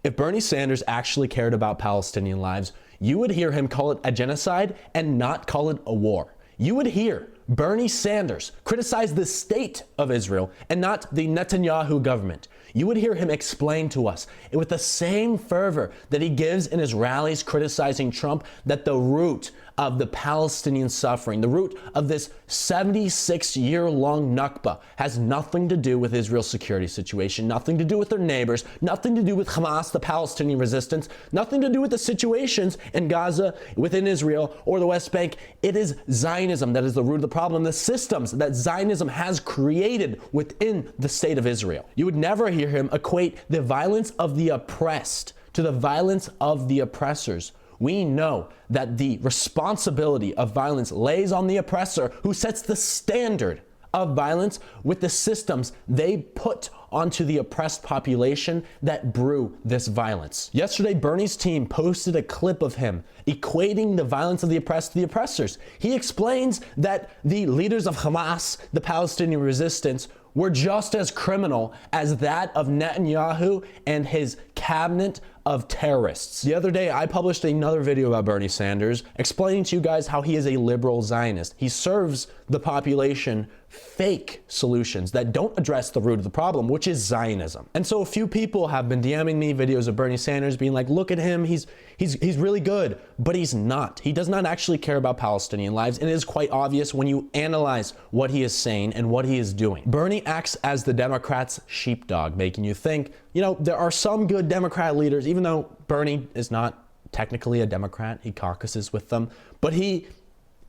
If Bernie Sanders actually cared about Palestinian lives, you would hear him call it a genocide and not call it a war. You would hear Bernie Sanders criticize the state of Israel and not the Netanyahu government. You would hear him explain to us with the same fervor that he gives in his rallies criticizing Trump that the root of the Palestinian suffering, the root of this 76-year-long Nakba has nothing to do with Israel's security situation, nothing to do with their neighbors, nothing to do with Hamas, the Palestinian resistance, nothing to do with the situations in Gaza, within Israel, or the West Bank. It is Zionism that is the root of the problem, the systems that Zionism has created within the state of Israel. You would never hear him equate the violence of the oppressed to the violence of the oppressors. We know that the responsibility of violence lays on the oppressor who sets the standard of violence with the systems they put onto the oppressed population that brew this violence. Yesterday, Bernie's team posted a clip of him equating the violence of the oppressed to the oppressors. He explains that the leaders of Hamas, the Palestinian resistance, were just as criminal as that of Netanyahu and his cabinet of terrorists. The other day, I published another video about Bernie Sanders explaining to you guys how he is a liberal Zionist. He serves the population fake solutions that don't address the root of the problem, which is Zionism. And so a few people have been DMing me videos of Bernie Sanders being like, look at him, he's really good, but he's not. He does not actually care about Palestinian lives, and it is quite obvious when you analyze what he is saying and what he is doing. Bernie acts as the Democrats' sheepdog, making you think, you know, there are some good Democrat leaders, even though Bernie is not technically a Democrat, he caucuses with them, but he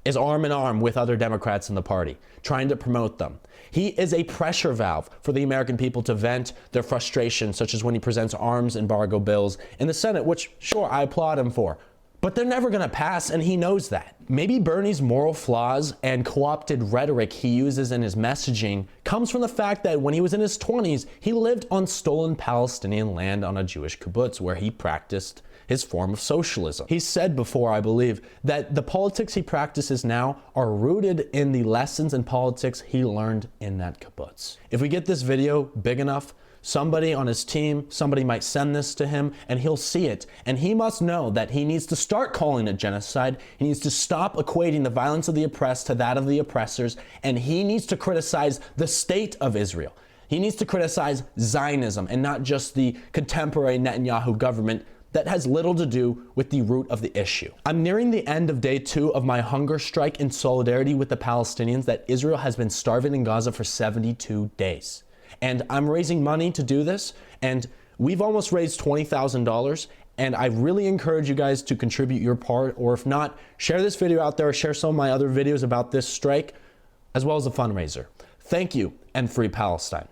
is arm in arm with other Democrats in the party, trying to promote them. He is a pressure valve for the American people to vent their frustration, such as when he presents arms embargo bills in the Senate, which, sure, I applaud him for. But they're never going to pass, and he knows that. Maybe Bernie's moral flaws and co-opted rhetoric he uses in his messaging comes from the fact that when he was in his 20s, he lived on stolen Palestinian land on a Jewish kibbutz where he practiced his form of socialism. He said before, I believe, that the politics he practices now are rooted in the lessons in politics he learned in that kibbutz. If we get this video big enough, somebody on his team, somebody might send this to him and he'll see it. And he must know that he needs to start calling it genocide. He needs to stop equating the violence of the oppressed to that of the oppressors. And he needs to criticize the state of Israel. He needs to criticize Zionism and not just the contemporary Netanyahu government that has little to do with the root of the issue. I'm nearing the end of day 2 of my hunger strike in solidarity with the Palestinians that Israel has been starving in Gaza for 72 days. And I'm raising money to do this, and we've almost raised $20,000, and I really encourage you guys to contribute your part, or if not, share this video out there, or share some of my other videos about this strike, as well as a fundraiser. Thank you, and free Palestine.